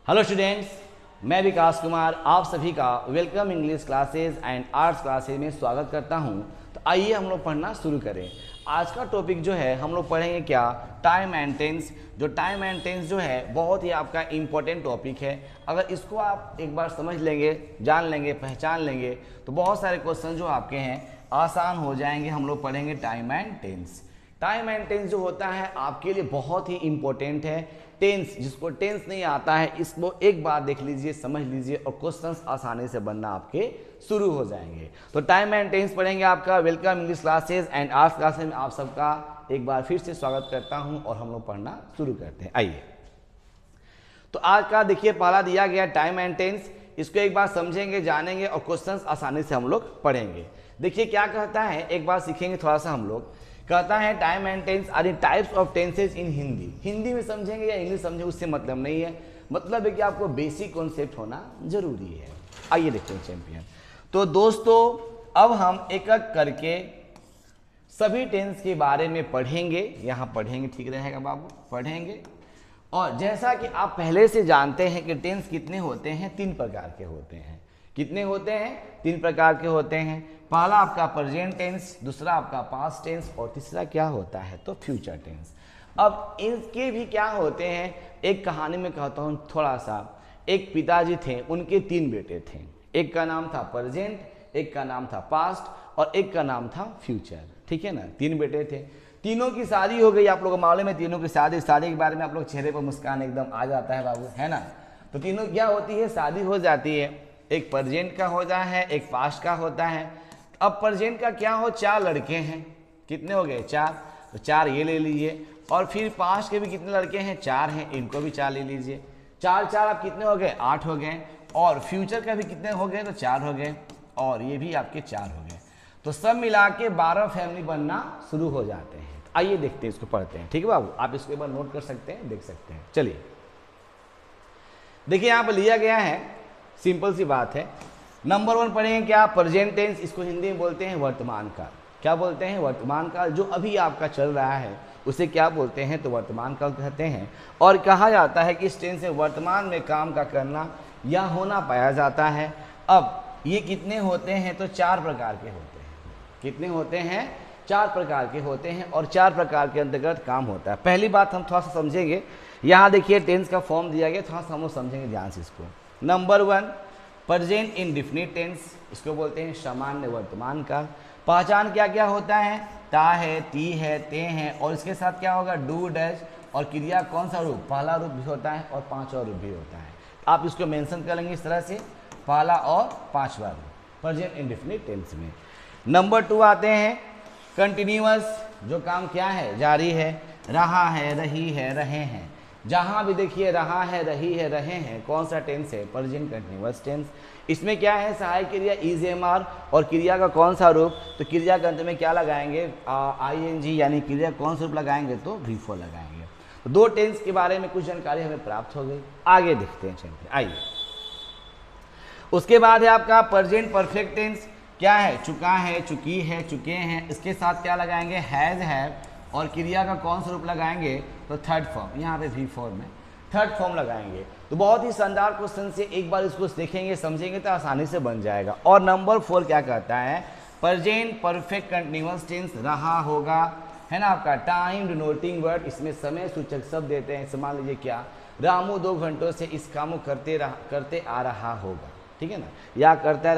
Hello students, मैं विकास कुमार आप सभी का welcome English classes and arts classes में स्वागत करता हूं। तो आइए हम लोग पढ़ना शुरू करें। आज का टॉपिक जो है हम लोग पढ़ेंगे क्या, टाइम एंड टेंस। जो टाइम एंड टेंस जो है बहुत ही आपका इम्पोर्टेंट टॉपिक है। अगर इसको आप एक बार समझ लेंगे, जान लेंगे, पहचान लेंगे तो बहुत सारे क्वेश्चन जो आपके हैं आसान हो जाएंगे। हम लोग पढ़ेंगे time and tense. Time and tense जो होता है आपके लिए बहुत ही इंपॉर्टेंट है। टेंस, जिसको टेंस नहीं आता है इसको एक बार देख लीजिए, समझ लीजिए और क्वेश्चंस आसानी से बनना आपके शुरू हो जाएंगे। तो टाइम एंड टेंस पढ़ेंगे आपका welcome English classes and arts classes में आप सबका एक बार फिर से स्वागत करता हूं और हम लोग पढ़ना शुरू करते हैं। आइए, तो आज का देखिए पहला दिया गया टाइम एंड टेंस, इसको एक बार समझेंगे, जानेंगे और क्वेश्चंस आसानी से हम लोग पढ़ेंगे। देखिए क्या कहता है, एक बार सीखेंगे थोड़ा सा हम लोग। कहता है time and tense are the types of tenses in Hindi. Hindi में समझेंगे या इंग्लिश समझेंगे उससे मतलब नहीं है, मतलब है कि आपको बेसिक कॉन्सेप्ट होना जरूरी है। आइए देखते हैं चैंपियन। तो दोस्तों अब हम एक एक करके सभी टेंस के बारे में पढ़ेंगे। यहाँ पढ़ेंगे, ठीक रहेगा बाबू, पढ़ेंगे। और जैसा कि आप पहले से जानते हैं कि टेंस कितने होते हैं, 3 प्रकार के होते हैं। कितने होते हैं? 3 प्रकार के होते हैं। पहला आपका प्रेजेंट टेंस, दूसरा आपका पास्ट टेंस और तीसरा क्या होता है तो फ्यूचर टेंस। अब इनके भी क्या होते हैं, एक कहानी में कहता हूँ थोड़ा सा। एक पिताजी थे, उनके 3 बेटे थे। एक का नाम था प्रेजेंट, एक का नाम था पास्ट और एक का नाम था फ्यूचर। ठीक है ना, 3 बेटे थे, तीनों की शादी हो गई। आप लोगों को मालूम है तीनों की शादी के बारे में आप लोग चेहरे पर मुस्कान एकदम आ जाता है बाबू, है ना। तो तीनों क्या होती है, शादी हो जाती है। एक प्रेजेंट का होता है, एक पास्ट का होता है। अब प्रेजेंट का क्या हो, 4 लड़के हैं। कितने हो गए? 4। तो 4 ये ले लीजिए। और फिर पास्ट के भी कितने लड़के हैं? 4 हैं, इनको भी 4 ले लीजिए। 4 4 आप कितने हो गए? 8 हो गए। और फ्यूचर का भी कितने हो गए? तो 4 हो गए और ये भी आपके 4 हो गए। तो सब मिला के 12 फैमिली बनना शुरू हो जाते हैं। आइए देखते हैं, इसको पढ़ते हैं। ठीक है बाबू, आप इसको एक बार नोट कर सकते हैं, देख सकते हैं। चलिए देखिए यहाँ पर लिया गया है, सिंपल सी बात है। नंबर 1 पढ़ेंगे क्या, प्रेजेंट टेंस। इसको हिंदी में बोलते हैं वर्तमान काल। क्या बोलते हैं? वर्तमान काल। जो अभी आपका चल रहा है उसे क्या बोलते हैं तो वर्तमान काल कहते हैं। और कहा जाता है कि इस टेंस से वर्तमान में काम का करना या होना पाया जाता है। अब ये कितने होते हैं तो 4 प्रकार के होते हैं। कितने होते हैं? 4 प्रकार के होते हैं और 4 प्रकार के अंतर्गत काम होता है। पहली बात हम थोड़ा सा समझेंगे। यहाँ देखिए टेंस का फॉर्म दिया गया, थोड़ा सा हम लोग समझेंगे ध्यान से इसको। नंबर 1 प्रेजेंट इंडेफिनिट टेंस, इसको बोलते हैं सामान्य वर्तमान काल। पहचान क्या क्या होता है? ता है, ती है, ते हैं और इसके साथ क्या होगा? Do, does. और क्रिया कौन सा रूप? पहला रूप भी होता है और 5वां रूप भी होता है। आप इसको मेंशन करेंगे इस तरह से, पहला और 5वां रूप प्रेजेंट इंडेफिनिट टेंस में। नंबर 2 आते हैं कंटिन्यूअस, जो काम क्या है? जारी है, रहा है, रही है, रहे हैं। जहाँ भी देखिए रहा है, रही है, रहे हैं, कौन सा टेंस है? Present continuous tense. इसमें क्या है? सहायक क्रिया इज एम आर और क्रिया का कौन सा रूप? तो क्रिया के अंत में क्या लगाएंगे? आईएनजी, यानी क्रिया कौन सा रूप लगाएंगे तो V4 लगाएंगे। तो 2 टेंस के बारे में कुछ जानकारी हमें प्राप्त हो गई। आगे देखते हैं, चलिए आइए। उसके बाद है आपका प्रेजेंट परफेक्ट टेंस। क्या है? चुका है, चुकी है, चुके हैं। इसके साथ क्या लगाएंगे? Has, have. और क्रिया का कौन सा रूप लगाएंगे तो थर्ड फॉर्म, यहाँ पे V4 में थर्ड फॉर्म लगाएंगे। तो बहुत ही शानदार क्वेश्चन से एक बार इसको देखेंगे, समझेंगे तो आसानी से बन जाएगा। और नंबर 4 क्या कहता है? Present perfect continuous tense. रहा होगा, है ना आपका टाइम डिनोटिंग वर्ड, इसमें समय सूचक शब्द देते हैं। मान लीजिए क्या, रामू 2 घंटों से इस काम को करते आ रहा होगा। ठीक है ना, या करता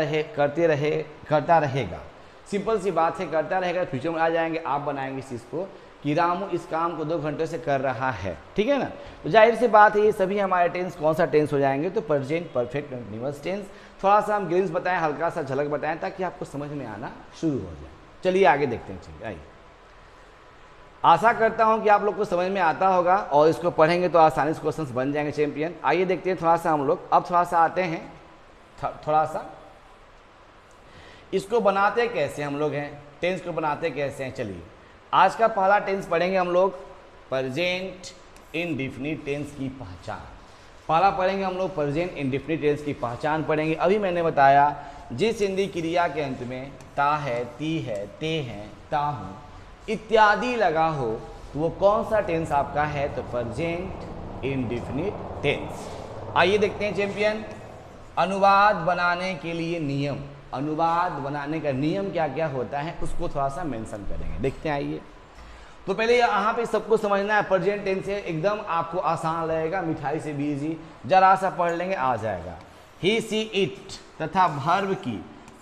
रहेगा। सिंपल सी बात है, करता रहेगा, फ्यूचर में आ जाएंगे, आप बनाएंगे इस चीज़ को कि रामू इस काम को 2 घंटों से कर रहा है। ठीक है ना, तो जाहिर सी बात है ये सभी हमारे टेंस कौन सा टेंस हो जाएंगे तो प्रेजेंट परफेक्ट कंटिन्यूअस टेंस। थोड़ा सा हम ग्लिम्स बताएं, हल्का सा झलक बताएं ताकि आपको समझ में आना शुरू हो जाए। चलिए आगे देखते हैं। चलिए आइए, आशा करता हूं कि आप लोग को समझ में आता होगा और इसको पढ़ेंगे तो आसानी से क्वेश्चंस बन जाएंगे चैंपियन। आइए देखते हैं थोड़ा सा हम लोग। अब थोड़ा सा आते हैं, थोड़ा सा इसको बनाते कैसे हम लोग हैं, टेंस को बनाते कैसे हैं। चलिए आज का पहला टेंस पढ़ेंगे हम लोग, प्रेजेंट इंडेफिनिट टेंस की पहचान। पहला पढ़ेंगे हम लोग प्रेजेंट इंडेफिनिट टेंस की पहचान पढ़ेंगे। अभी मैंने बताया जिस हिंदी क्रिया के अंत में ता है, ती है, ते हैं, ता हूँ इत्यादि लगा हो तो वो कौन सा टेंस आपका है तो प्रेजेंट इंडेफिनिट टेंस। आइए देखते हैं चैंपियन, अनुवाद बनाने के लिए नियम, अनुवाद बनाने का नियम क्या क्या होता है उसको थोड़ा सा मेंशन करेंगे, देखते हैं। आइए, तो पहले यहाँ पे सबको समझना है, प्रेजेंट टेंस से एकदम आपको आसान रहेगा, मिठाई से भी इजी, जरा सा पढ़ लेंगे आ जाएगा। ही सी इट तथा वर्ब की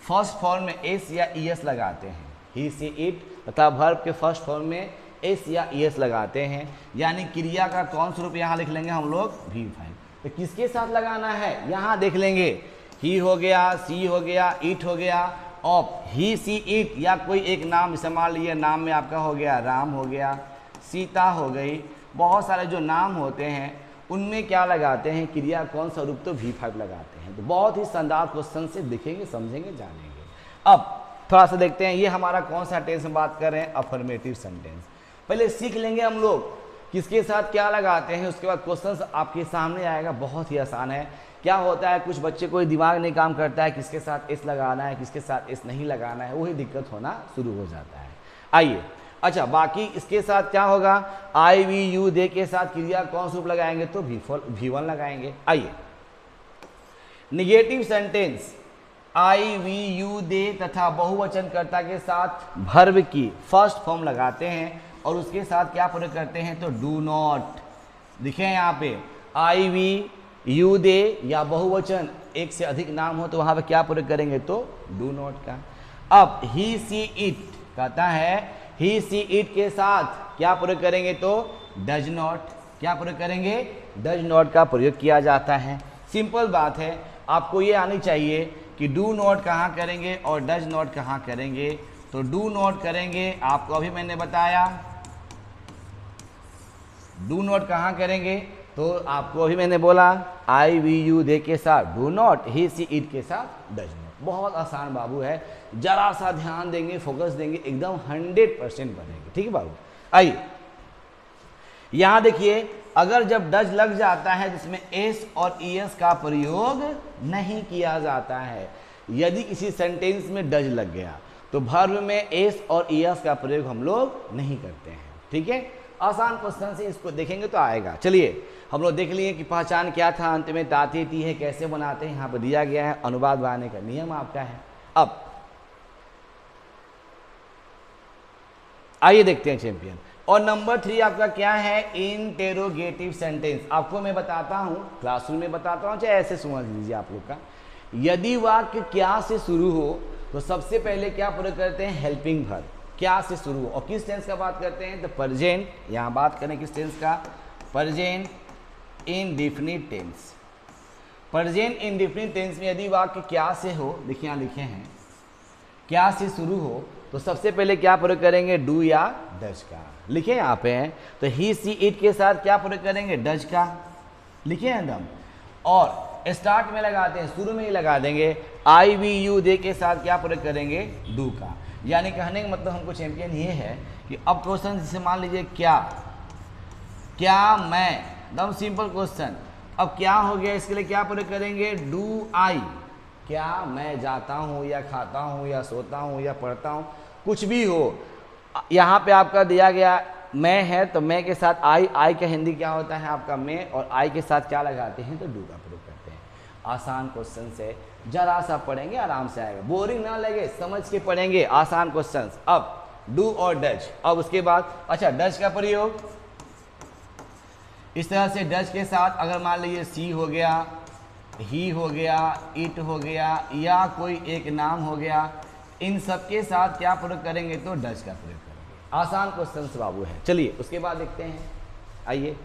फर्स्ट फॉर्म में एस या ईएस लगाते हैं। ही सी इट तथा वर्ब के फर्स्ट फॉर्म में एस या ईएस लगाते हैं, यानी क्रिया का कौन सा रूप यहाँ लिख लेंगे हम लोग, V5। तो किसके साथ लगाना है यहाँ देख लेंगे, ही हो गया, सी हो गया, इट हो गया, और ही सी इट या कोई एक नाम इस्तेमाल लिए, नाम में आपका हो गया राम हो गया, सीता हो गई, बहुत सारे जो नाम होते हैं उनमें क्या लगाते हैं, क्रिया कौन सा रूप, तो V5 लगाते हैं। तो बहुत ही शानदार क्वेश्चन से दिखेंगे, समझेंगे, जानेंगे। अब थोड़ा सा देखते हैं ये हमारा कौन सा टेंस में बात कर रहे हैं, अफर्मेटिव सेंटेंस। पहले सीख लेंगे हम लोग किसके साथ क्या लगाते हैं, उसके बाद क्वेश्चंस आपके सामने आएगा, बहुत ही आसान है। क्या होता है, कुछ बच्चे कोई दिमाग नहीं काम करता है, किसके साथ एस लगाना है, किसके साथ एस नहीं लगाना है, वही दिक्कत होना शुरू हो जाता है। आइए, अच्छा बाकी इसके साथ क्या होगा, आई वी यू दे के साथ क्रिया कौन सा रूप लगाएंगे, तो V1 लगाएंगे। आइए, negative sentence I we you they तथा बहुवचन कर्ता के साथ वर्ब की फर्स्ट फॉर्म लगाते हैं और उसके साथ क्या प्रयोग करते हैं, तो डू नॉट। दिखे यहाँ पे आई वी यू दे या बहुवचन एक से अधिक नाम हो तो वहां पे क्या प्रयोग करेंगे, तो डू नॉट का। अब ही सी इट कहता है, ही सी इट के साथ क्या प्रयोग करेंगे, तो डज नॉट, क्या प्रयोग करेंगे, डज नॉट का प्रयोग किया जाता है। सिंपल बात है, आपको ये आनी चाहिए कि डू नॉट कहाँ करेंगे और डज नॉट कहाँ करेंगे। तो डू नॉट करेंगे, आपको अभी मैंने बताया, डू नॉट कहाँ करेंगे, तो आपको अभी मैंने बोला आई वी यू दे के साथ do not, he see it के साथ डज नॉट। बहुत आसान बाबू है, जरा सा ध्यान देंगे, फोकस देंगे, एकदम 100% बनेंगे, ठीक है बाबू। आइए, यहां देखिए, अगर जब डज लग जाता है जिसमें एस और ईएस का प्रयोग नहीं किया जाता है, यदि किसी सेंटेंस में डज लग गया तो वर्ब में एस और ईएस का प्रयोग हम लोग नहीं करते हैं, ठीक है। आसान क्वेश्चन से इसको देखेंगे तो आएगा। चलिए, हम लोग देख लिए कि पहचान क्या था, अंत में ताती ती है कैसे बनाते हैं, यहाँ पर दिया गया है, अनुवाद बनाने का नियम आपका है। अब आइए देखते हैं चैंपियन, और नंबर 3 आपका क्या है, इंटेरोगेटिव सेंटेंस। आपको मैं बताता हूँ, क्लासरूम में बताता हूँ, चाहे ऐसे समझ लीजिए आप लोग का। यदि वाक्य क्या से शुरू हो तो सबसे पहले क्या प्रयोग करते हैं, हेल्पिंग वर्ब, क्या से शुरू हो। और किस टेंस का बात करते हैं, तो प्रेजेंट, यहाँ बात करें किस टेंस का, present indefinite tense. Present indefinite tense में यदि वाक्य क्या से हो, देखिए यहाँ लिखे हैं, क्या से शुरू हो तो सबसे पहले क्या प्रयोग करेंगे, डू या डज का। लिखे यहाँ पे हैं, तो ही सी इट के साथ क्या प्रयोग करेंगे, डज का, लिखे हैं एकदम। और स्टार्ट में लगाते हैं, शुरू में ही लगा देंगे, आई वी यू दे के साथ क्या प्रयोग करेंगे, डू का। यानी कहने का मतलब हमको चैंपियन ये है कि अब क्वेश्चन जैसे मान लीजिए क्या, क्या मैं, एकदम सिंपल क्वेश्चन। अब क्या हो गया, इसके लिए क्या प्रयोग करेंगे, डू आई, क्या मैं जाता हूँ या खाता हूँ या सोता हूँ या पढ़ता हूँ, कुछ भी हो। यहाँ पे आपका दिया गया मैं है, तो मैं के साथ आई, आई का हिंदी क्या होता है आपका मैं, और आई के साथ क्या लगाते हैं, तो डू का प्रयोग करते हैं। आसान क्वेश्चन से जरा सा पढ़ेंगे, आराम से आएगा, बोरिंग ना लगे, समझ के पढ़ेंगे, आसान क्वेश्चन। अब डू और डज, अब उसके बाद अच्छा डज का प्रयोग इस तरह से, डज के साथ अगर मान लीजिए सी हो गया, ही हो गया, इट हो गया, या कोई एक नाम हो गया, इन सब के साथ क्या प्रयोग करेंगे, तो डज का प्रयोग करेंगे। आसान क्वेश्चन बाबू है। चलिए उसके बाद देखते हैं, आइए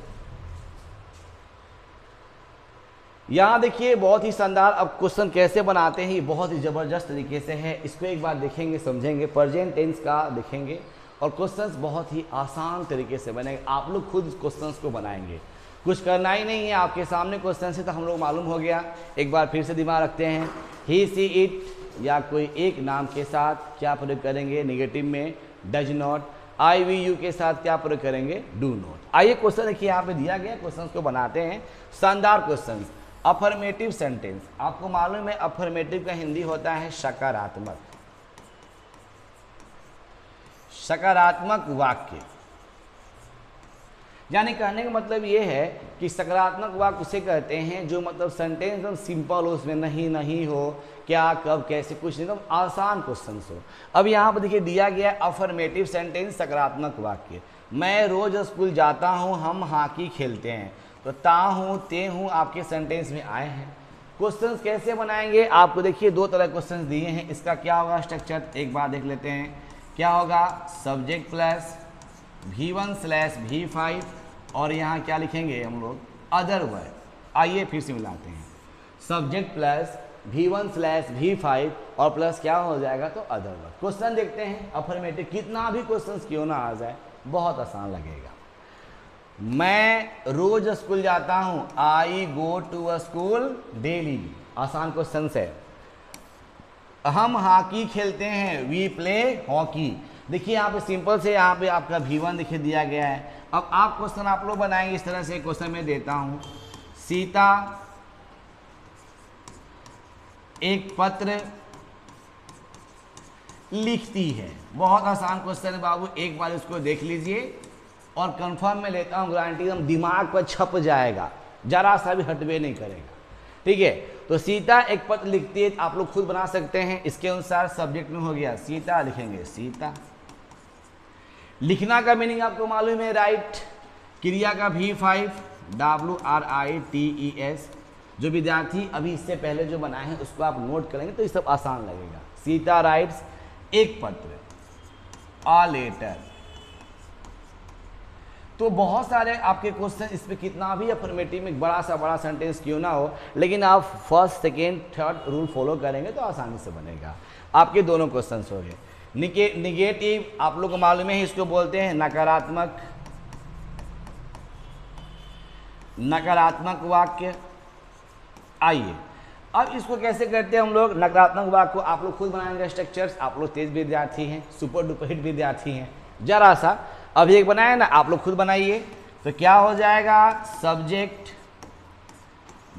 यहाँ देखिए, बहुत ही शानदार। अब क्वेश्चन कैसे बनाते हैं, ये बहुत ही ज़बरदस्त तरीके से है, इसको एक बार देखेंगे, समझेंगे, प्रेजेंट टेंस का देखेंगे, और क्वेश्चंस बहुत ही आसान तरीके से बनेंगे। आप लोग खुद क्वेश्चंस को बनाएंगे, कुछ करना ही नहीं है, आपके सामने क्वेश्चन से तो हम लोग मालूम हो गया। एक बार फिर से दिमाग रखते हैं, ही सी इट या कोई एक नाम के साथ क्या प्रयोग करेंगे, निगेटिव में does not, I we you के साथ क्या प्रयोग करेंगे, डू नॉट। आइए क्वेश्चन देखिए, यहाँ पे दिया गया, क्वेश्चन को बनाते हैं। शानदार क्वेश्चन, अफर्मेटिव सेंटेंस। आपको मालूम है अफर्मेटिव का हिंदी होता है सकारात्मक, सकारात्मक वाक्य। यानी कहने का मतलब ये है कि सकारात्मक वाक्य उसे कहते हैं जो मतलब सेंटेंस एकदम सिंपल हो, उसमें नहीं नहीं हो, क्या कब कैसे कुछ एकदम आसान क्वेश्चन हो। अब यहाँ पर देखिए दिया गया अफर्मेटिव सेंटेंस सकारात्मक वाक्य, मैं रोज स्कूल जाता हूँ, हम हॉकी खेलते हैं। तो ता हूँ ते हूँ आपके सेंटेंस में आए हैं। क्वेश्चंस कैसे बनाएंगे आपको देखिए दो तरह क्वेश्चंस दिए हैं, इसका क्या होगा स्ट्रक्चर एक बार देख लेते हैं। क्या होगा, सब्जेक्ट प्लस V1/V5 और यहाँ क्या लिखेंगे हम लोग, अदर वर्ड। आइए फिर से मिलाते हैं, सब्जेक्ट प्लस V1/V5 और प्लस क्या हो जाएगा तो अदर वर्ड। क्वेश्चन देखते हैं अफर्मेटिव, कितना भी क्वेश्चन क्यों ना आ जाए बहुत आसान लगेगा। मैं रोज स्कूल जाता हूँ, आई गो टू स्कूल डेली, आसान क्वेश्चन है। हम हॉकी खेलते हैं, वी प्ले हॉकी। देखिए यहाँ पे सिंपल से यहाँ पे आपका V1 देखिए दिया गया है। अब आप क्वेश्चन आप लोग बनाएंगे इस तरह से, क्वेश्चन में देता हूँ, सीता एक पत्र लिखती है। बहुत आसान क्वेश्चन है बाबू, एक बार इसको देख लीजिए और कंफर्म में लेता हूँ, गारंटी एकदम दिमाग पर छप जाएगा, जरा सा भी हटवे नहीं करेगा। ठीक है, तो सीता एक पत्र लिखती है, आप लोग खुद बना सकते हैं। इसके अनुसार सब्जेक्ट में हो गया सीता, लिखेंगे सीता। लिखना का मीनिंग आपको मालूम है, राइट। क्रिया का V5 WRITES। जो विद्यार्थी अभी इससे पहले जो बनाए हैं उसको आप नोट करेंगे तो ये सब आसान लगेगा। सीता राइट्स एक पत्र, अ लेटर। तो बहुत सारे आपके क्वेश्चन, इस पर कितना भी अफर्मेटिव में बड़ा सा बड़ा सेंटेंस क्यों ना हो, लेकिन आप first second third rule follow करेंगे तो आसानी से बनेगा। आपके दोनों क्वेश्चन हो गए। निगेटिव आप लोग को मालूम है, इसको बोलते हैं नकारात्मक, नकारात्मक वाक्य। आइए अब इसको कैसे करते हैं हम लोग, नकारात्मक वाक्य को आप लोग खुद बनाएंगे स्ट्रक्चर्स। आप लोग तेज विद्यार्थी हैं, सुपर डुपर हिट विद्यार्थी हैं, जरा सा अभी एक बनाया ना, आप लोग खुद बनाइए। तो क्या हो जाएगा, सब्जेक्ट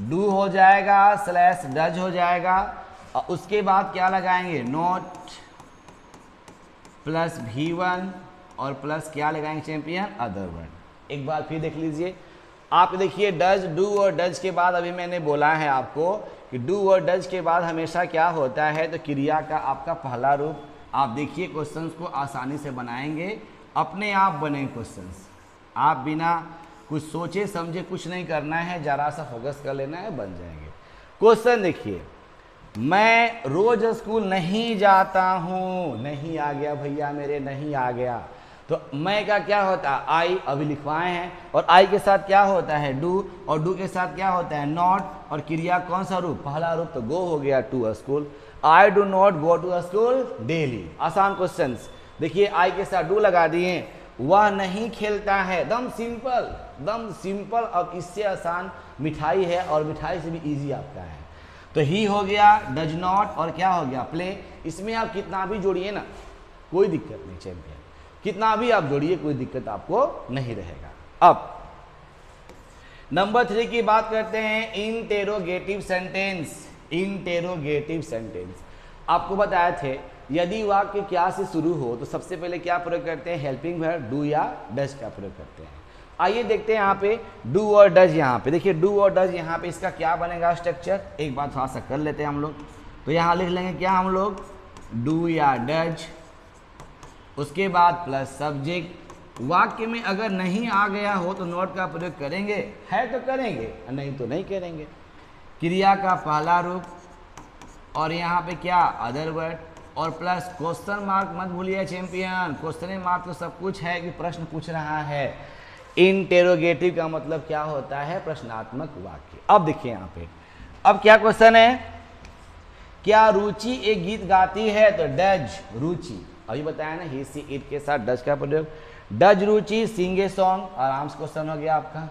डू हो जाएगा स्लैश डज हो जाएगा, और उसके बाद क्या लगाएंगे, नोट प्लस V1 और प्लस क्या लगाएंगे चैंपियन, अदर वर्ड। एक बार फिर देख लीजिए, आप देखिए डज, डू और डज के बाद अभी मैंने बोला है आपको कि डू और डज के बाद हमेशा क्या होता है, तो क्रिया का आपका पहला रूप। आप देखिए क्वेश्चंस को आसानी से बनाएंगे, अपने आप बने क्वेश्चंस, आप बिना कुछ सोचे समझे कुछ नहीं करना है, जरा सा फोकस कर लेना है, बन जाएंगे। क्वेश्चन देखिए, मैं रोज स्कूल नहीं जाता हूँ, नहीं आ गया भैया मेरे, नहीं आ गया। तो मैं का क्या होता है, आई, अभी लिखवाए हैं, और आई के साथ क्या होता है, डू, और डू के साथ क्या होता है, नॉट, और क्रिया कौन सा रूप, पहला रूप, तो गो हो गया to school. I do not go to school daily. आसान क्वेश्चन। देखिए आई के साथ डू लगा दिए, वह नहीं खेलता है, दम सिंपल, दम सिंपल। अब इससे आसान मिठाई है, और मिठाई से भी इजी आपका है। तो ही हो गया, डज नॉट, और क्या हो गया, प्ले। इसमें आप कितना भी जोड़िए ना, कोई दिक्कत नहीं चैंपियन, कितना भी आप जोड़िए कोई दिक्कत आपको नहीं रहेगा। अब नंबर 3 की बात करते हैं, इंटेरोगेटिव सेंटेंस। इंटेरोगेटिव सेंटेंस आपको बताए थे, यदि वाक्य क्या से शुरू हो तो सबसे पहले क्या प्रयोग करते हैं, हेल्पिंग वर्ब डू या डज का प्रयोग करते हैं। आइए देखते हैं यहाँ पे डू और डज। यहाँ पे देखिए डू और डज, यहाँ पे इसका क्या बनेगा स्ट्रक्चर, एक बार थोड़ा सा कर लेते हैं हम लोग। तो यहाँ लिख लेंगे क्या हम लोग, डू या डज, उसके बाद प्लस सब्जेक्ट। वाक्य में अगर नहीं आ गया हो तो नॉट का प्रयोग करेंगे, है तो करेंगे, नहीं तो नहीं करेंगे। क्रिया का पहला रूप, और यहाँ पे क्या, अदर वर्ड, और प्लस क्वेश्चन मार्क मत भूलिए चैंपियन, क्वेश्चन मार्क तो सब कुछ है कि प्रश्न पूछ रहा है। इंटेरोगेटिव का मतलब क्या होता है, प्रश्नात्मक वाक्य। अब देखिए यहाँ पे, अब क्या क्वेश्चन है, क्या रुचि एक गीत गाती है, तो डज रुचि, अभी बताया ना ही सी इट के साथ डज का प्रयोग, does Ruchi Singh a song, आराम से क्वेश्चन हो गया आपका।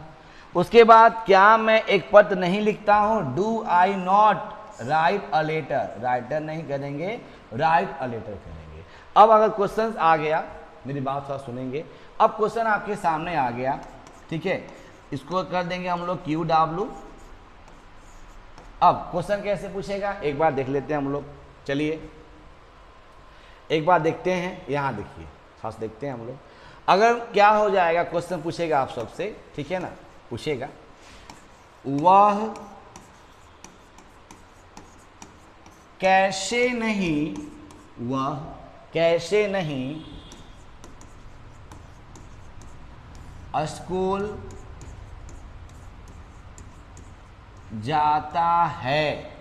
उसके बाद क्या मैं एक पत्र नहीं लिखता हूँ, do I not write a letter, writer नहीं करेंगे, राइट अ लेटर करेंगे। अब अगर क्वेश्चन आ गया, मेरी बात थोड़ा सुनेंगे, अब क्वेश्चन आपके सामने आ गया, ठीक है, इसको कर देंगे हम लोग QW। अब क्वेश्चन कैसे पूछेगा एक बार देख लेते हैं हम लोग, चलिए एक बार देखते हैं। यहाँ देखिए, खास देखते हैं हम लोग। अगर क्या हो जाएगा, क्वेश्चन पूछेगा आप सबसे, ठीक है ना, पूछेगा वह कैसे नहीं, वह कैसे नहीं स्कूल जाता है।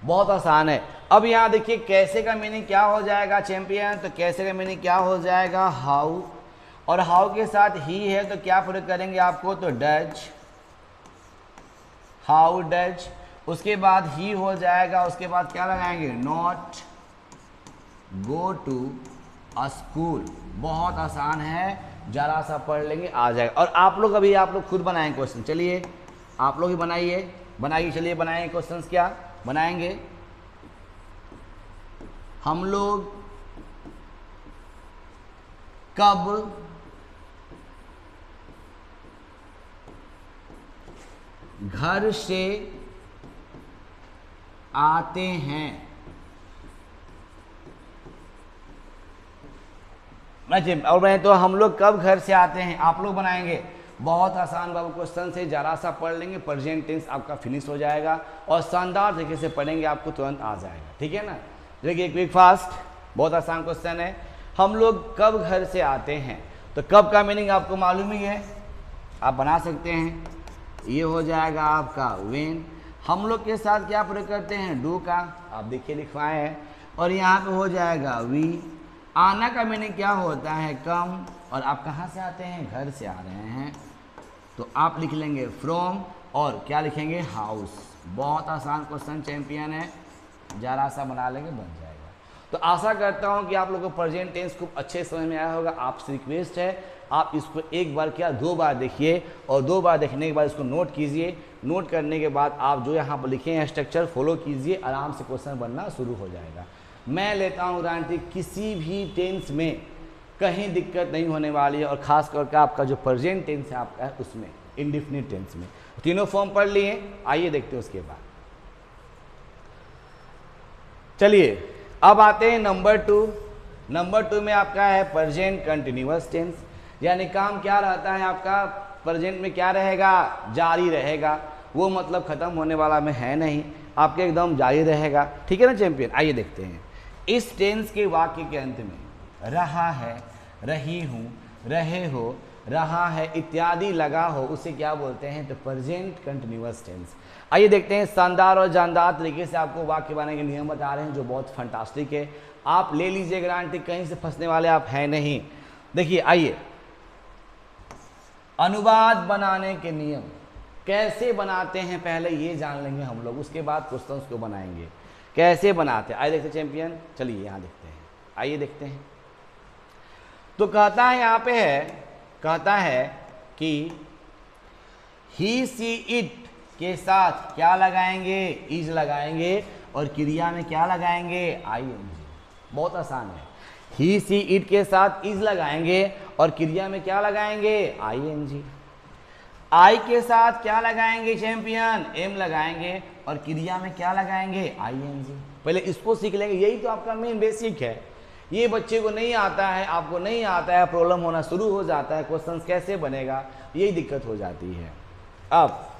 बहुत आसान है। अब यहां देखिए कैसे का मीनिंग क्या हो जाएगा चैंपियन, तो कैसे का मीनिंग क्या हो जाएगा, हाउ, और हाउ के साथ ही है तो क्या प्रयोग करेंगे आपको, तो डज, हाउ डज। उसके बाद ही हो जाएगा, उसके बाद क्या लगाएंगे, नॉट गो टू स्कूल। बहुत आसान है, जरा सा पढ़ लेंगे आ जाएगा। और आप लोग अभी आप लोग खुद बनाएं क्वेश्चन, चलिए आप लोग ही बनाइए, चलिए बनाएंगे क्वेश्चन। क्या बनाएंगे हम लोग, कब घर से आते हैं, और मैं तो हम लोग कब घर से आते हैं, आप लोग बनाएंगे। बहुत आसान बाबू क्वेश्चन से, जरा सा पढ़ लेंगे, प्रेजेंट टेंस आपका फिनिश हो जाएगा और शानदार तरीके से पढ़ेंगे, आपको तुरंत आ जाएगा, ठीक है ना। देखिए क्विक फास्ट, बहुत आसान क्वेश्चन है, हम लोग कब घर से आते हैं, तो कब का मीनिंग आपको मालूम ही है, आप बना सकते हैं, ये हो जाएगा आपका व्हेन। हम लोग के साथ क्या प्रयोग करते हैं, डू का, आप देखिए लिखवाए हैं, और यहाँ पे हो जाएगा वी। आना का मीनिंग क्या होता है, कम, और आप कहाँ से आते हैं, घर से आ रहे हैं, तो आप लिख लेंगे फ्रॉम, और क्या लिखेंगे, हाउस। बहुत आसान क्वेश्चन चैंपियन है, जरा सा बना लेंगे बन जाएगा। तो आशा करता हूँ कि आप लोगों को प्रेजेंट टेंस खूब अच्छे समझ में आया होगा। आपसे रिक्वेस्ट है आप इसको एक बार क्या 2 बार देखिए, और 2 बार देखने के बाद इसको नोट कीजिए। नोट करने के बाद आप जो यहाँ पर लिखे हैं स्ट्रक्चर फॉलो कीजिए, आराम से क्वेश्चन बनना शुरू हो जाएगा। मैं लेता हूँ गारंटी किसी भी टेंस में कहीं दिक्कत नहीं होने वाली है, और खास करके आपका जो प्रेजेंट टेंस है आपका है उसमें, इंडेफिनिट टेंस में। तीनों फॉर्म पढ़ लिए, आइए देखते हैं उसके बाद। चलिए अब आते हैं नंबर 2। नंबर 2 में आपका है प्रेजेंट कंटिन्यूअस टेंस, यानी काम क्या रहता है आपका, प्रेजेंट में क्या रहेगा, जारी रहेगा, वो मतलब खत्म होने वाला में है नहीं, आपके एकदम जारी रहेगा, ठीक है ना चैंपियन। आइए देखते हैं इस टेंस के वाक्य के अंत में रहा है, रही हूँ, रहे हो, रहा है इत्यादि लगा हो, उसे क्या बोलते हैं, तो प्रेजेंट कंटिन्यूअस टेंस। आइए देखते हैं, शानदार और जानदार तरीके से आपको वाक्य बनाने के नियम बता रहे हैं जो बहुत फंटास्टिक है, आप ले लीजिए गारंटी, कहीं से फंसने वाले आप हैं नहीं। देखिए आइए, अनुवाद बनाने के नियम कैसे बनाते हैं पहले ये जान लेंगे हम लोग, उसके बाद क्वेश्चंस को बनाएंगे कैसे बनाते हैं। आइए देखते चैंपियन, चलिए यहाँ देखते हैं, आइए देखते हैं। तो कहता है यहाँ पे है, कहता है कि ही सी इट के साथ क्या लगाएंगे, इज लगाएंगे, और क्रिया में क्या लगाएंगे, आईएनजी। बहुत आसान है, ही सी इट के साथ इज लगाएंगे और क्रिया में क्या लगाएंगे, आईएनजी। आई के साथ क्या लगाएंगे चैंपियन, एम लगाएंगे, और क्रिया में क्या लगाएंगे, आईएनजी। पहले इसको सीख लेंगे, यही तो आपका मेन बेसिक है। ये बच्चे को नहीं आता है, आपको नहीं आता है, प्रॉब्लम होना शुरू हो जाता है, क्वेश्चंस कैसे बनेगा, यही दिक्कत हो जाती है। अब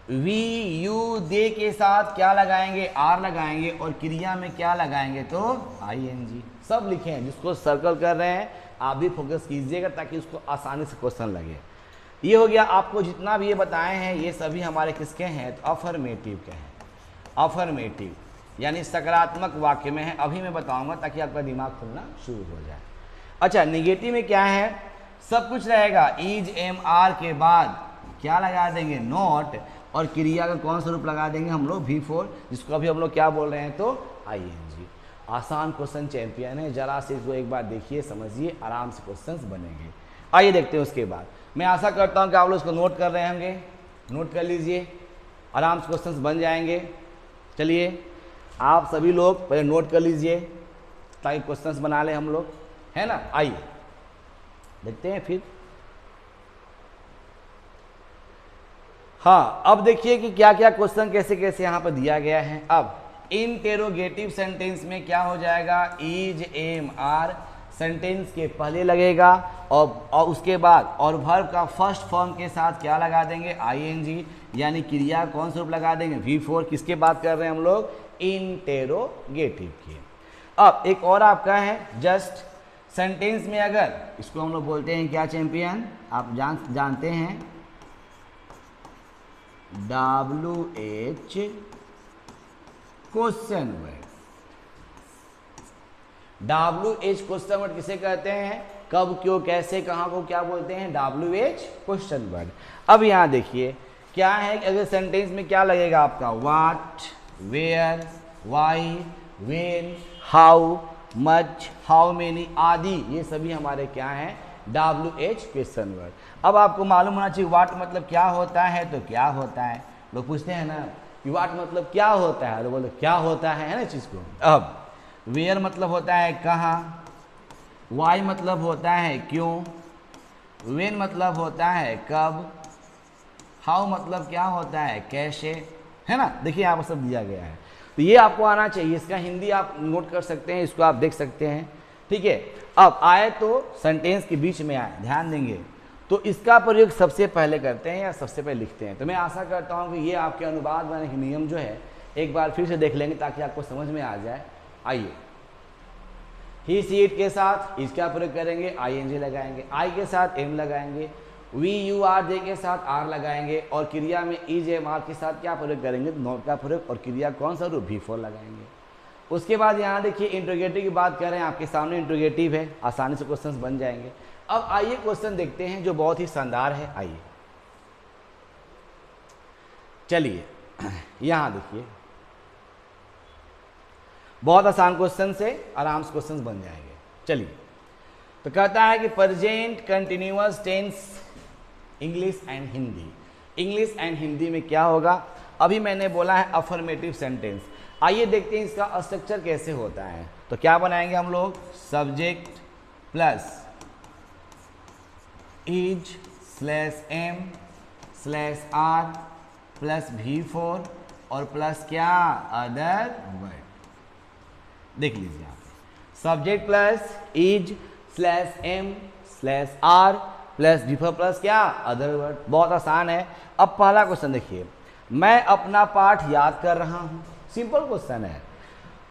वी यू दे के साथ क्या लगाएंगे, आर लगाएंगे, और क्रिया में क्या लगाएंगे, तो आईएनजी। सब लिखे हैं, जिसको सर्कल कर रहे हैं आप भी फोकस कीजिएगा ताकि उसको आसानी से क्वेश्चन लगे। ये हो गया, आपको जितना भी ये बताए हैं ये सभी हमारे किसके हैं, तो अफर्मेटिव के हैं। अफर्मेटिव यानी सकारात्मक वाक्य में है, अभी मैं बताऊंगा ताकि आपका दिमाग खुलना शुरू हो जाए। अच्छा, निगेटिव में क्या है, सब कुछ रहेगा, इज एम आर के बाद क्या लगा देंगे, नॉट, और क्रिया का कौन सा रूप लगा देंगे हम लोग, V4, जिसको अभी हम लोग क्या बोल रहे हैं, तो आईएनजी। आसान क्वेश्चन चैंपियन है, जरा से इसको एक बार देखिए, समझिए, आराम से क्वेश्चंस बनेंगे। आइए देखते हैं उसके बाद। मैं आशा करता हूं कि आप लोग इसको नोट कर रहे होंगे, नोट कर लीजिए, आराम से क्वेश्चंस बन जाएंगे। चलिए आप सभी लोग पहले नोट कर लीजिए ताकि क्वेश्चंस बना ले हम लोग, है ना। आइए देखते हैं फिर। हाँ, अब देखिए कि क्या क्या क्वेश्चन कैसे कैसे यहाँ पर दिया गया है। अब इंटेरोगेटिव सेंटेंस में क्या हो जाएगा, इज एम आर सेंटेंस के पहले लगेगा और उसके बाद और वर्ब का फर्स्ट फॉर्म के साथ क्या लगा देंगे, आईएनजी, यानी क्रिया कौन सा रूप लगा देंगे, V4। किसके बात कर रहे हैं हम लोग, इंटेरोगेटिव की। अब एक और आपका है जस्ट सेंटेंस में, अगर इसको हम लोग बोलते हैं क्या चैंपियन, आप जानते हैं WH question word. WH question word किसे कहते हैं, कब, क्यों, कैसे, कहाँ को क्या बोलते हैं, WH क्वेश्चन वर्ड। अब यहाँ देखिए क्या है, अगर सेंटेंस में क्या लगेगा आपका, what, where, why, when, how much, how many आदि, ये सभी हमारे क्या हैं, WH क्वेश्चन वर्ड। अब आपको मालूम होना चाहिए व्हाट मतलब क्या होता है, तो क्या होता है, लोग पूछते हैं ना कि व्हाट मतलब क्या होता है, तो बोलो क्या होता है ना चीज़ को। अब वेयर मतलब होता है कहाँ, वाई मतलब होता है क्यों, व्हेन मतलब होता है कब, हाउ मतलब क्या होता है कैसे, है ना। देखिए यहाँ पर सब दिया गया है, तो ये आपको आना चाहिए। इसका हिंदी आप नोट कर सकते हैं, इसको आप देख सकते हैं, ठीक है। अब आए तो सेंटेंस के बीच में आए, ध्यान देंगे, तो इसका प्रयोग सबसे पहले करते हैं या सबसे पहले लिखते हैं। तो मैं आशा करता हूँ कि ये आपके अनुवाद बनाने के नियम जो है एक बार फिर से देख लेंगे ताकि आपको समझ में आ जाए। आइए, ही सी इट के साथ इसका प्रयोग करेंगे, आईएनजी लगाएंगे, आई के साथ एम लगाएंगे, वी यू आर जे के साथ आर लगाएंगे, और क्रिया में इज एम आर के साथ क्या प्रयोग करेंगे, नॉट का प्रयोग, और क्रिया कौन सा रूप, V4 लगाएंगे। उसके बाद यहाँ देखिए इंट्रोगेटिव की बात कर रहे हैं, आपके सामने इंट्रोगेटिव है, आसानी से क्वेश्चन बन जाएंगे। अब आइए क्वेश्चन देखते हैं जो बहुत ही शानदार है। आइए चलिए यहाँ देखिए, बहुत आसान क्वेश्चन से आराम से क्वेश्चन बन जाएंगे। चलिए, तो कहता है कि present continuous tense English and Hindi. English and Hindi में क्या होगा, अभी मैंने बोला है अफर्मेटिव सेंटेंस। आइए देखते हैं इसका स्ट्रक्चर कैसे होता है। तो क्या बनाएंगे हम लोग, subject plus is slash am slash are plus V4 और प्लस क्या, अदर वर्ड। देख लीजिए आप, subject plus is slash am slash are plus V4 plus क्या, अदर वर्ड। बहुत आसान है। अब पहला क्वेश्चन देखिए, मैं अपना पाठ याद कर रहा हूँ, सिंपल क्वेश्चन है।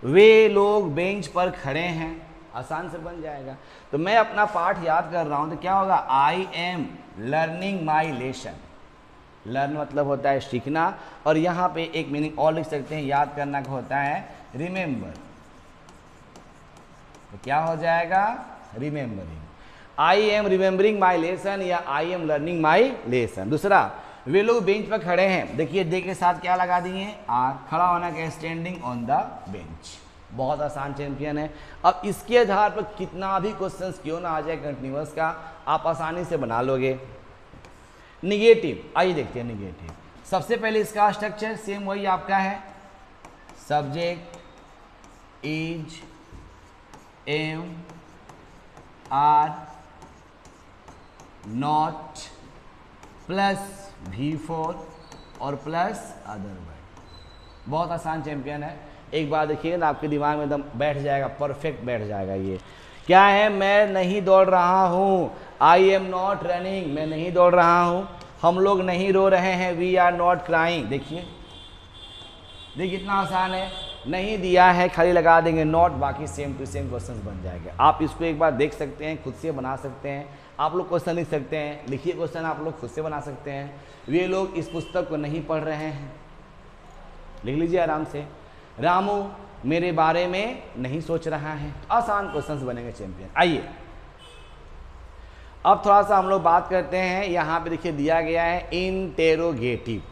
वे लोग बेंच पर खड़े हैं, आसान से बन जाएगा। तो मैं अपना पाठ याद कर रहा हूँ, तो क्या होगा, आई am learning my lesson. Learn मतलब होता है सीखना, और यहाँ पे एक मीनिंग और लिख सकते हैं, याद करना का होता है रिमेंबर। तो क्या हो जाएगा, remembering. I am remembering my lesson या I am learning my lesson. दूसरा, वे लोग बेंच पर खड़े हैं, देखिए दे के साथ क्या लगा दिए, आर, खड़ा होना का स्टैंडिंग ऑन द बेंच। बहुत आसान चैंपियन है। अब इसके आधार पर कितना भी क्वेश्चंस क्यों ना आ जाए कंटिन्यूअस का, आप आसानी से बना लोगे। निगेटिव, आइए देखते हैं निगेटिव। सबसे पहले इसका स्ट्रक्चर सेम वही आपका है, subject is am are not plus V4 और प्लस अदर वर्ड। बहुत आसान चैंपियन है, एक बार देखिएगा ना आपके दिमाग में एकदम बैठ जाएगा, परफेक्ट बैठ जाएगा। ये क्या है, मैं नहीं दौड़ रहा हूँ, आई एम नॉट रनिंग, मैं नहीं दौड़ रहा हूँ। हम लोग नहीं रो रहे हैं, वी आर नॉट क्राइंग। देखिए कितना आसान है, नहीं दिया है खाली लगा देंगे नॉट, बाकी सेम टू सेम क्वेश्चन बन जाएंगे। आप इसको एक बार देख सकते हैं, खुद से बना सकते हैं। आप लोग क्वेश्चन लिख सकते हैं, लिखिए क्वेश्चन, आप लोग खुद से बना सकते हैं। वे लोग इस पुस्तक को नहीं पढ़ रहे हैं, लिख लीजिए आराम से। रामू मेरे बारे में नहीं सोच रहा है। आसान क्वेश्चंस बनेंगे चैंपियन। आइए अब थोड़ा सा हम लोग बात करते हैं, यहाँ पे देखिए दिया गया है इंटेरोगेटिव।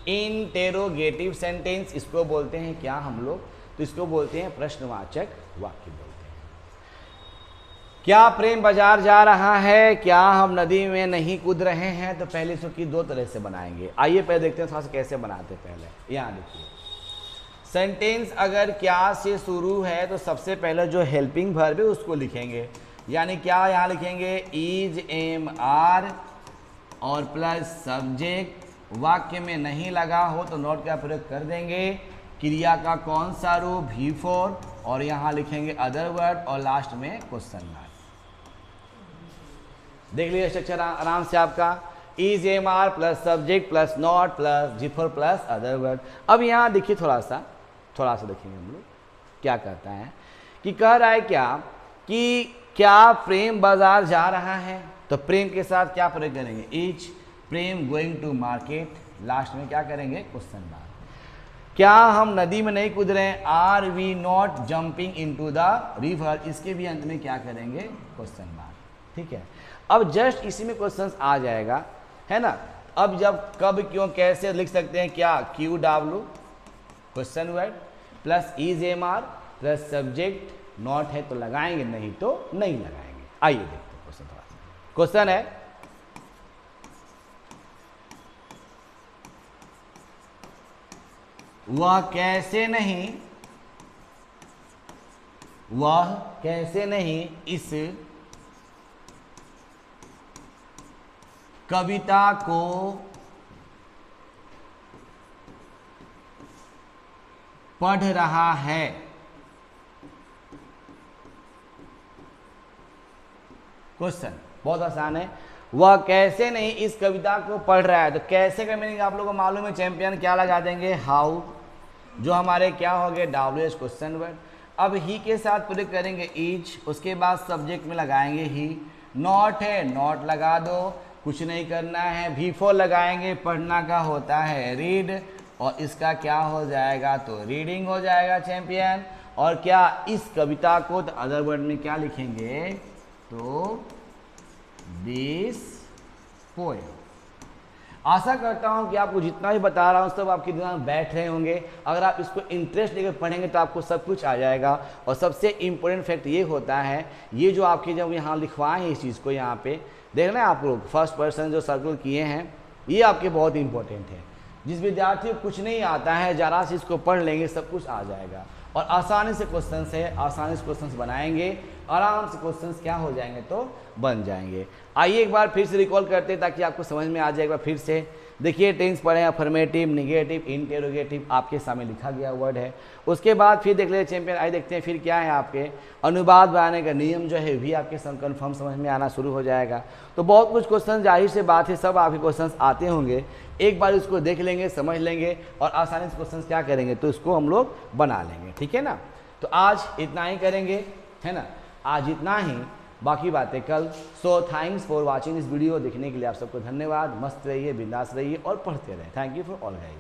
इंटेरोगेटिव सेंटेंस इसको बोलते हैं क्या हम लोग, तो इसको बोलते हैं प्रश्नवाचक वाक्य बोलते हैं। क्या प्रेम बाजार जा रहा है, क्या हम नदी में नहीं कूद रहे हैं। तो पहले इसको दो तरह से बनाएंगे। आइए पहले देखते हैं थोड़ा सा कैसे बनाते हैं। पहले यहाँ देखिए, सेंटेंस अगर क्या से शुरू है तो सबसे पहले जो हेल्पिंग वर्ब है उसको लिखेंगे, यानी क्या यहाँ लिखेंगे, इज एम आर और प्लस सब्जेक्ट। वाक्य में नहीं लगा हो तो नॉट का प्रयोग कर देंगे, क्रिया का कौन सा रूप, V4, और यहाँ लिखेंगे अदर वर्ड और लास्ट में क्वेश्चन मार्क। देख लीजिए स्ट्रक्चर आराम से आपका, is am are plus subject plus not plus V4 plus other word. अब यहाँ देखिए थोड़ा सा देखेंगे हम लोग क्या कहता है कि कह रहा है क्या कि क्या प्रेम बाजार जा रहा है, तो प्रेम के साथ क्या प्रयोग करेंगे, is Prem going to market, last में क्या करेंगे क्वेश्चन मार्क। क्या हम नदी में नहीं कूद रहे हैं, are we not jumping into the river, इसके भी अंत में क्या करेंगे क्वेश्चन मार्क। ठीक है, अब जस्ट इसी में क्वेश्चन आ जाएगा, है ना। अब जब कब क्यों कैसे लिख सकते हैं, क्या Q W question word plus is am are plus subject, not है तो लगाएंगे, नहीं तो नहीं लगाएंगे। आइए देखते हैं क्वेश्चन थोड़ा सा। क्वेश्चन है, वह कैसे नहीं इस कविता को पढ़ रहा है। क्वेश्चन बहुत आसान है, वह कैसे नहीं इस कविता को पढ़ रहा है, तो कैसे का मीनिंग आप लोगों को मालूम है चैंपियन, क्या लगा देंगे हाउ, जो हमारे क्या हो गए डब्ल्यू एच क्वेश्चन वर्ड। अब ही के साथ प्रयोग करेंगे इज, उसके बाद सब्जेक्ट में लगाएंगे ही, नॉट है नॉट लगा दो, कुछ नहीं करना है, V4 लगाएंगे, पढ़ना का होता है रीड, और इसका क्या हो जाएगा तो रीडिंग हो जाएगा चैंपियन। और क्या इस कविता को तो अदर वर्ड में क्या लिखेंगे तो दिस पोएम। आशा करता हूं कि आपको जितना भी बता रहा हूं सब आपके दिमाग में बैठ रहे होंगे। अगर आप इसको इंटरेस्ट लेकर पढ़ेंगे तो आपको सब कुछ आ जाएगा। और सबसे इम्पोर्टेंट फैक्ट ये होता है, ये जो आपके जब यहाँ लिखवाए हैं इस चीज़ को, यहाँ पे देख रहे हैं आप लोग फर्स्ट पर्सन जो सर्कल किए हैं, ये आपके बहुत इंपॉर्टेंट है। जिस विद्यार्थी को कुछ नहीं आता है, जरा से इसको पढ़ लेंगे सब कुछ आ जाएगा। और आसानी से क्वेश्चन है, आसानी से क्वेश्चन बनाएंगे, आराम से क्वेश्चंस क्या हो जाएंगे तो बन जाएंगे। आइए एक बार फिर से रिकॉल करते हैं ताकि आपको समझ में आ जाए। एक बार फिर से देखिए, टेंस पढ़े, अफर्मेटिव, निगेटिव, इंटेरोगेटिव आपके सामने लिखा गया वर्ड है। उसके बाद फिर देख लेते चैंपियन, आइए देखते हैं फिर क्या है आपके अनुवाद बनाने का नियम जो है भी आपके कन्फर्म समझ में आना शुरू हो जाएगा। तो बहुत कुछ क्वेश्चन जाहिर से बात है सब आपके क्वेश्चन आते होंगे, एक बार इसको देख लेंगे, समझ लेंगे और आसानी से क्वेश्चन क्या करेंगे तो इसको हम लोग बना लेंगे। ठीक है ना, तो आज इतना ही करेंगे, है ना, आज इतना ही, बाकी बातें कल। So thanks for watching this video. देखने के लिए आप सबको धन्यवाद। मस्त रहिए, बिंदास रहिए और पढ़ते रहें। Thank you for all guys.